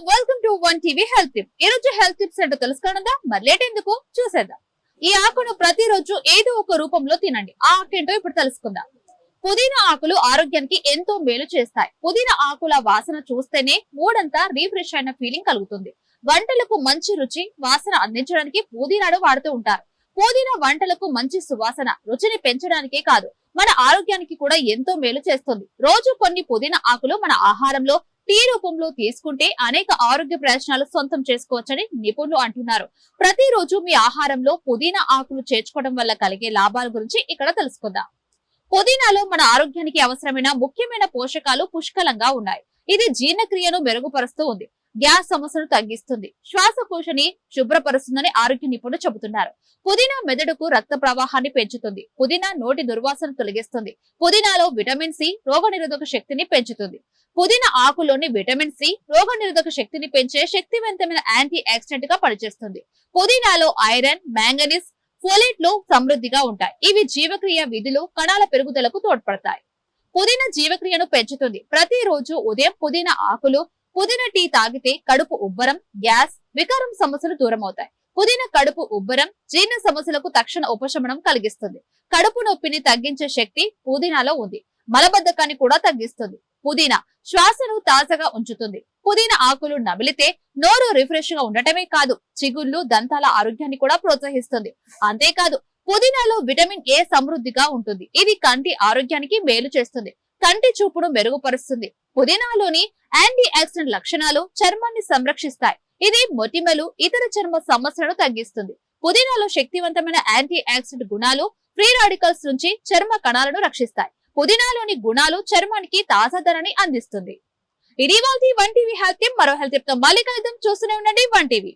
Welcome to one TV health tip. ఈ రోజు health tips ఏంటో తెలుసుకోనుందా? మరి లేట్ ఎందుకు చూసేద్దాం. ఈ ఆకును ప్రతిరోజు ఏదో ఒక రూపంలో తినండి. ఆ ఆకేంటో ఇప్పుడు తెలుసుకుందాం. పుదీనా ఆకులు ఆరోగ్యానికి ఎంతో మేలు చేస్తాయి. పుదీనా ఆకుల వాసన చూస్తేనే మూడంతా రీఫ్రెష్ అయిన ఫీలింగ్ కలుగుతుంది. వంటలకు మంచి రుచి, వాసన అందించడానికి పుదీనాను వాడుతూ ఉంటారు. పుదీనా వంటలకు మంచి సువాసన, రుచిని పెంచడానికే కాదు, మన ఆరోగ్యానికి కూడా ఎంతో మేలు చేస్తుంది. రోజు కొన్ని పుదీనా ఆకులు మన ఆహారంలో టీ రూపంలో తీసుకుంటే అనేక ఆరోగ్య ప్రయోజనాలు సొంతం చేసుకోవచ్చని నిపుణులు అంటున్నారు. ప్రతిరోజు మీ ఆహారంలో పుదీనా ఆకులు చేర్చుకోవడం వల్ల కలిగే లాభాల గురించి ఇక్కడ తెలుసుకుందాం. పుదీనాలో మన ఆరోగ్యానికి అవసరమైన ముఖ్యమైన పోషకాలు పుష్కలంగా ఉన్నాయి. ఇది జీర్ణక్రియను మెరుగుపరుస్తూ ఉంది, గ్యాస్ సమస్యను తగ్గిస్తుంది, శ్వాసకోశని శుభ్రపరుస్తుందని ఆరోగ్య నిపుణులు చెబుతున్నారు. పుదీనా మెదడుకు రక్త ప్రవాహాన్ని పెంచుతుంది. పుదీనా నోటి దుర్వాసన తొలగిస్తుంది. పుదీనాలో విటమిన్ సి రోగనిరోధక శక్తిని పెంచుతుంది. పుదీనా ఆకులోని విటమిన్ సి రోగనిరోధక శక్తిని పెంచే శక్తివంతమైన యాంటీ ఆక్సిడెంట్ గా పనిచేస్తుంది. పుదీనాలో ఐరన్, మ్యాంగనీస్, ఫోలేట్లు సమృద్ధిగా ఉంటాయి. ఇవి జీవక్రియ విధులు, కణాల పెరుగుదలకు తోడ్పడతాయి. పుదీనా జీవక్రియను పెంచుతుంది. ప్రతిరోజు ఉదయం పుదీనా ఆకులు, పుదీనా టీ తాగితే కడుపు ఉబ్బరం, గ్యాస్, వికారం సమస్యలు దూరం అవుతాయి. పుదీనా కడుపు ఉబ్బరం, జీర్ణ సమస్యలకు తక్షణ ఉపశమనం కలిగిస్తుంది. కడుపు నొప్పిని తగ్గించే శక్తి పుదీనాలో ఉంది. మలబద్ధకాన్ని కూడా తగ్గిస్తుంది. పుదీనా శ్వాసను తాజాగా ఉంచుతుంది. పుదీనా ఆకులు నమిలితే నోరు రిఫ్రెష్ గా ఉండటమే కాదు, చిగుళ్ళు, దంతాల ఆరోగ్యాన్ని కూడా ప్రోత్సహిస్తుంది. అంతేకాదు, పుదీనాలో విటమిన్ ఏ సమృద్ధిగా ఉంటుంది. ఇది కంటి ఆరోగ్యానికి మేలు చేస్తుంది, కంటి చూపును మెరుగుపరుస్తుంది. పుదీనాలోని యాంటీ ఆక్సిడెంట్ లక్షణాలు చర్మాన్ని సంరక్షిస్తాయి. ఇది మొటిమలు, ఇతర చర్మ సమస్యలను తగ్గిస్తుంది. పుదీనాలో శక్తివంతమైన యాంటీ ఆక్సిడెంట్ గుణాలు ఫ్రీ రాడికల్స్ నుంచి చర్మ కణాలను రక్షిస్తాయి. పుదీనాలోని గుణాలు చర్మానికి తాజాదనాన్ని అందిస్తుంది. ఇది ఇవాల్టి వన్ టీవీ హెల్త్ టిప్. మరో హెల్త్ టిప్ తో మళ్ళీ కలుద్దాం. చూస్తూనే ఉండండి వన్ టీవీ.